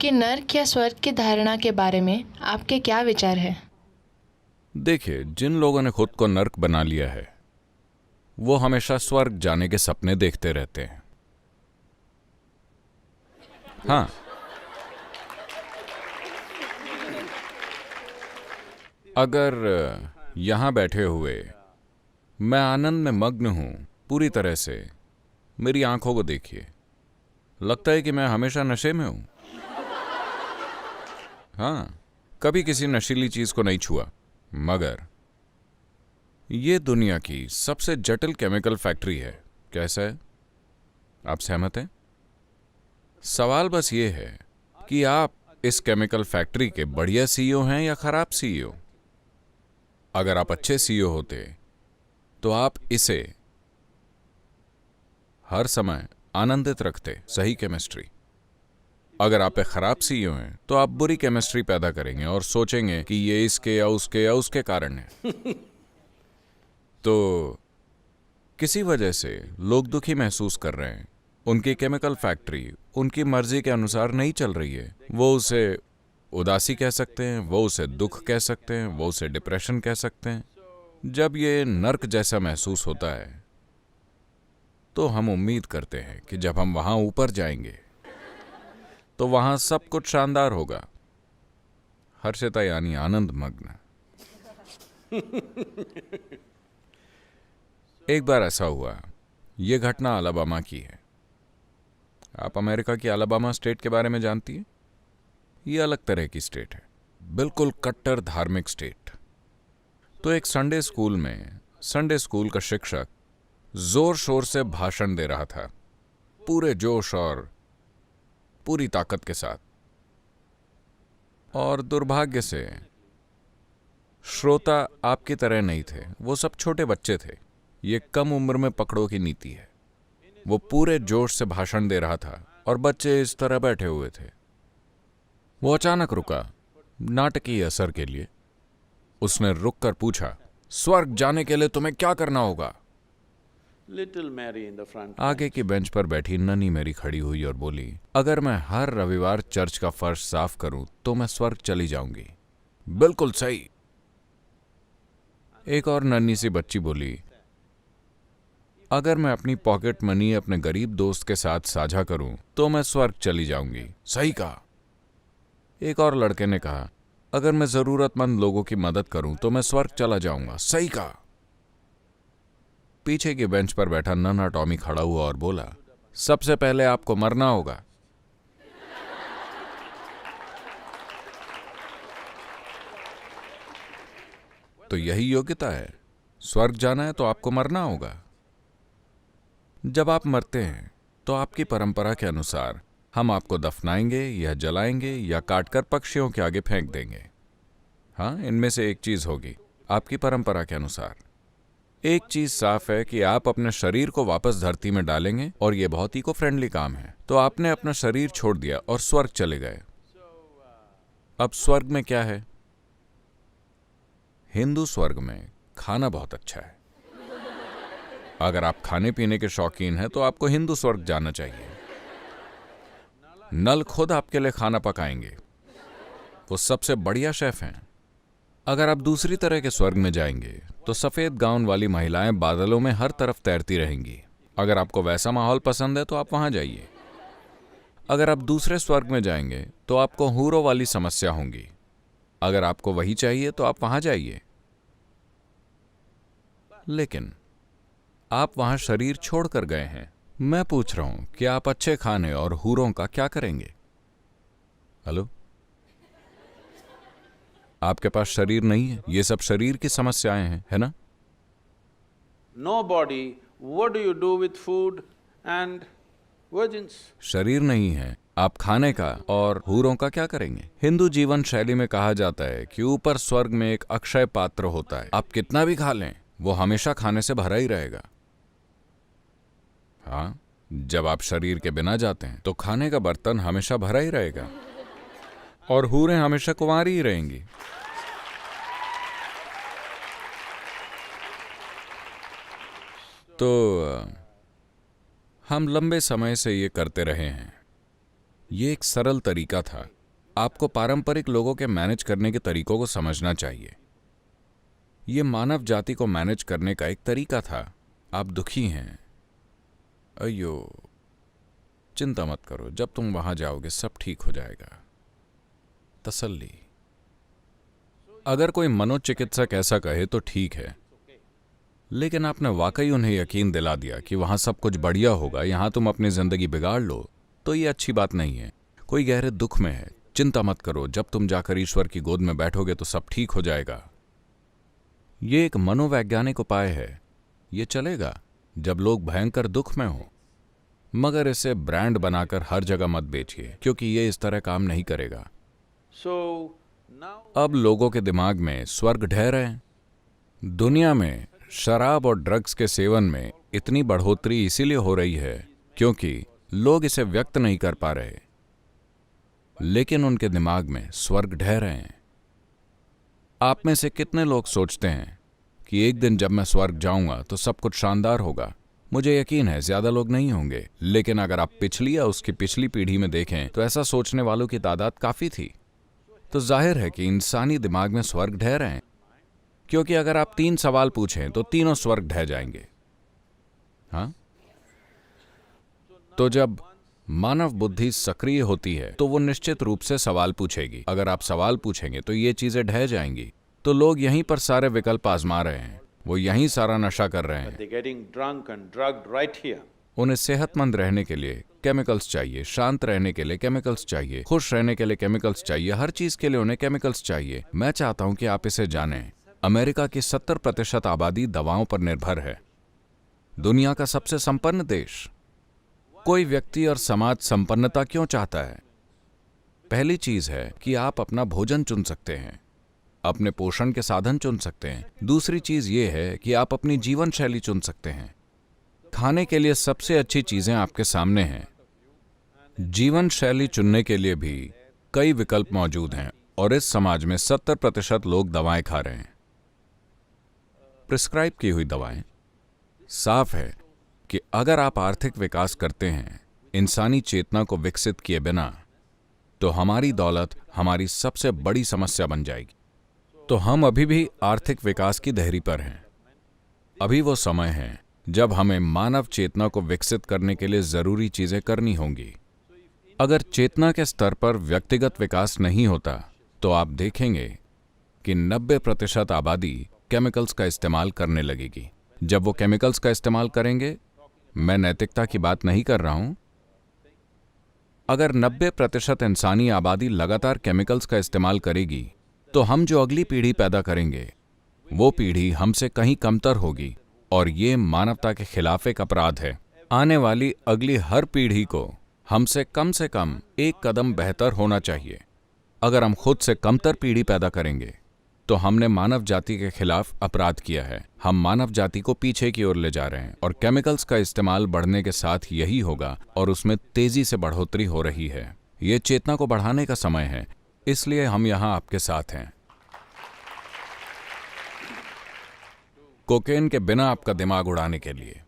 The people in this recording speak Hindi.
कि नर्क या स्वर्ग की धारणा के बारे में आपके क्या विचार हैं? देखिए, जिन लोगों ने खुद को नर्क बना लिया है वो हमेशा स्वर्ग जाने के सपने देखते रहते हैं। हाँ, अगर यहां बैठे हुए मैं आनंद में मग्न हूं पूरी तरह से, मेरी आंखों को देखिए, लगता है कि मैं हमेशा नशे में हूं। हाँ, कभी किसी नशीली चीज को नहीं छुआ, मगर ये दुनिया की सबसे जटिल केमिकल फैक्ट्री है। कैसा है? आप सहमत हैं? सवाल बस ये है कि आप इस केमिकल फैक्ट्री के बढ़िया सीईओ हैं या खराब सीईओ। अगर आप अच्छे सीईओ होते तो आप इसे हर समय आनंदित रखते, सही केमिस्ट्री। अगर आप एक खराब सीईओ हैं तो आप बुरी केमिस्ट्री पैदा करेंगे और सोचेंगे कि ये इसके या उसके कारण है। तो किसी वजह से लोग दुखी महसूस कर रहे हैं। उनकी केमिकल फैक्ट्री उनकी मर्जी के अनुसार नहीं चल रही है। वो उसे उदासी कह सकते हैं, वो उसे दुख कह सकते हैं, वो उसे डिप्रेशन कह सकते हैं। जब ये नर्क जैसा महसूस होता है तो हम उम्मीद करते हैं कि जब हम वहां ऊपर जाएंगे तो वहां सब कुछ शानदार होगा। हर्षिता यानी आनंद मग्न। एक बार ऐसा हुआ, यह घटना अलाबामा की है। आप अमेरिका की अलाबामा स्टेट के बारे में जानती है? यह अलग तरह की स्टेट है, बिल्कुल कट्टर धार्मिक स्टेट। तो एक संडे स्कूल में संडे स्कूल का शिक्षक जोर शोर से भाषण दे रहा था, पूरे जोश और पूरी ताकत के साथ। और दुर्भाग्य से श्रोता आपकी तरह नहीं थे, वो सब छोटे बच्चे थे। ये कम उम्र में पकड़ो की नीति है। वो पूरे जोश से भाषण दे रहा था और बच्चे इस तरह बैठे हुए थे। वो अचानक रुका, नाटकीय असर के लिए। उसने रुककर पूछा, स्वर्ग जाने के लिए तुम्हें क्या करना होगा? आगे की बेंच पर बैठी नन्ही मेरी खड़ी हुई और बोली, अगर मैं हर रविवार चर्च का फर्श साफ करूं तो मैं स्वर्ग चली जाऊंगी। बिल्कुल सही। एक और नन्ही सी बच्ची बोली, अगर मैं अपनी पॉकेट मनी अपने गरीब दोस्त के साथ साझा करूं तो मैं स्वर्ग चली जाऊंगी। सही कहा। एक और लड़के ने कहा, अगर मैं जरूरतमंद लोगों की मदद करूं तो मैं स्वर्ग चला जाऊंगा। सही कहा। पीछे की बेंच पर बैठा नन्हा टॉमी खड़ा हुआ और बोला, सबसे पहले आपको मरना होगा। तो यही योग्यता है, स्वर्ग जाना है तो आपको मरना होगा। जब आप मरते हैं तो आपकी परंपरा के अनुसार हम आपको दफनाएंगे या जलाएंगे या काटकर पक्षियों के आगे फेंक देंगे। हाँ, इनमें से एक चीज होगी आपकी परंपरा के अनुसार। एक चीज साफ है कि आप अपने शरीर को वापस धरती में डालेंगे और यह बहुत इको फ्रेंडली काम है। तो आपने अपना शरीर छोड़ दिया और स्वर्ग चले गए। अब स्वर्ग में क्या है? हिंदू स्वर्ग में खाना बहुत अच्छा है। अगर आप खाने पीने के शौकीन हैं तो आपको हिंदू स्वर्ग जाना चाहिए। नल खुद आपके लिए खाना पकाएंगे, वो सबसे बढ़िया शेफ हैं। अगर आप दूसरी तरह के स्वर्ग में जाएंगे तो सफेद गाउन वाली महिलाएं बादलों में हर तरफ तैरती रहेंगी। अगर आपको वैसा माहौल पसंद है तो आप वहां जाइए। अगर आप दूसरे स्वर्ग में जाएंगे तो आपको हूरों वाली समस्या होंगी। अगर आपको वही चाहिए तो आप वहां जाइए। लेकिन आप वहां शरीर छोड़कर गए हैं। मैं पूछ रहा हूं कि आप अच्छे खाने और हूरों का क्या करेंगे? हेलो, आपके पास शरीर नहीं है, ये सब शरीर की समस्याएं हैं, है ना? No body, what do you do with food and virgins? शरीर नहीं है, आप खाने का और हूरों का क्या करेंगे? हिंदू जीवन शैली में कहा जाता है कि ऊपर स्वर्ग में एक अक्षय पात्र होता है। आप कितना भी खा लें वो हमेशा खाने से भरा ही रहेगा। हाँ, जब आप शरीर के बिना जाते हैं तो खाने का बर्तन हमेशा भरा ही रहेगा और हूरें हमेशा कुंवारी ही रहेंगी। तो हम लंबे समय से ये करते रहे हैं। ये एक सरल तरीका था। आपको पारंपरिक लोगों के मैनेज करने के तरीकों को समझना चाहिए। ये मानव जाति को मैनेज करने का एक तरीका था। आप दुखी हैं, अयो चिंता मत करो, जब तुम वहां जाओगे सब ठीक हो जाएगा। तसल्ली। अगर कोई मनोचिकित्सक ऐसा कहे तो ठीक है, लेकिन आपने वाकई उन्हें यकीन दिला दिया कि वहां सब कुछ बढ़िया होगा, यहां तुम अपनी जिंदगी बिगाड़ लो, तो ये अच्छी बात नहीं है। कोई गहरे दुख में है, चिंता मत करो, जब तुम जाकर ईश्वर की गोद में बैठोगे तो सब ठीक हो जाएगा। ये एक मनोवैज्ञानिक उपाय है। ये चलेगा जब लोग भयंकर दुख में हो, मगर इसे ब्रांड बनाकर हर जगह मत बेचिए, क्योंकि ये इस तरह काम नहीं करेगा। So now अब लोगों के दिमाग में स्वर्ग ढह रहे हैं। दुनिया में शराब और ड्रग्स के सेवन में इतनी बढ़ोतरी इसीलिए हो रही है क्योंकि लोग इसे व्यक्त नहीं कर पा रहे, लेकिन उनके दिमाग में स्वर्ग ढह रहे हैं। आप में से कितने लोग सोचते हैं कि एक दिन जब मैं स्वर्ग जाऊंगा तो सब कुछ शानदार होगा? मुझे यकीन है ज्यादा लोग नहीं होंगे, लेकिन अगर आप पिछली या उसकी पिछली पीढ़ी में देखें तो ऐसा सोचने वालों की तादाद काफी थी। तो जाहिर है कि इंसानी दिमाग में स्वर्ग ढह रहे हैं, क्योंकि अगर आप 3 सवाल पूछें तो तीनों स्वर्ग ढह जाएंगे। हाँ, तो जब मानव बुद्धि सक्रिय होती है तो वो निश्चित रूप से सवाल पूछेगी। अगर आप सवाल पूछेंगे तो ये चीजें ढह जाएंगी। तो लोग यहीं पर सारे विकल्प आजमा रहे हैं, वो यहीं सारा नशा कर रहे हैं। they're getting drunk and drugged right here. उन्हें सेहतमंद रहने के लिए केमिकल्स चाहिए, शांत रहने के लिए केमिकल्स चाहिए, खुश रहने के लिए केमिकल्स चाहिए, हर चीज के लिए उन्हें केमिकल्स चाहिए। मैं चाहता हूं कि आप इसे जानें। अमेरिका की 70% आबादी दवाओं पर निर्भर है। दुनिया का सबसे संपन्न देश। कोई व्यक्ति और समाज संपन्नता क्यों चाहता है? पहली चीज है कि आप अपना भोजन चुन सकते हैं, अपने पोषण के साधन चुन सकते हैं। दूसरी चीज ये है कि आप अपनी जीवन शैली चुन सकते हैं। खाने के लिए सबसे अच्छी चीजें आपके सामने हैं। जीवन शैली चुनने के लिए भी कई विकल्प मौजूद हैं, और इस समाज में 70% लोग दवाएं खा रहे हैं, प्रिस्क्राइब की हुई दवाएं। साफ है कि अगर आप आर्थिक विकास करते हैं इंसानी चेतना को विकसित किए बिना, तो हमारी दौलत हमारी सबसे बड़ी समस्या बन जाएगी। तो हम अभी भी आर्थिक विकास की देहरी पर हैं। अभी वो समय है जब हमें मानव चेतना को विकसित करने के लिए जरूरी चीजें करनी होंगी। अगर चेतना के स्तर पर व्यक्तिगत विकास नहीं होता तो आप देखेंगे कि 90% आबादी केमिकल्स का इस्तेमाल करने लगेगी। जब वो केमिकल्स का इस्तेमाल करेंगे, मैं नैतिकता की बात नहीं कर रहा हूं, अगर 90% इंसानी आबादी लगातार केमिकल्स का इस्तेमाल करेगी तो हम जो अगली पीढ़ी पैदा करेंगे वो पीढ़ी हमसे कहीं कमतर होगी, और ये मानवता के खिलाफ एक अपराध है। आने वाली अगली हर पीढ़ी को हमसे कम एक कदम बेहतर होना चाहिए। अगर हम खुद से कमतर पीढ़ी पैदा करेंगे तो हमने मानव जाति के खिलाफ अपराध किया है। हम मानव जाति को पीछे की ओर ले जा रहे हैं, और केमिकल्स का इस्तेमाल बढ़ने के साथ यही होगा, और उसमें तेजी से बढ़ोतरी हो रही है। ये चेतना को बढ़ाने का समय है, इसलिए हम यहां आपके साथ हैं। कोकेन के बिना आपका दिमाग उड़ाने के लिए।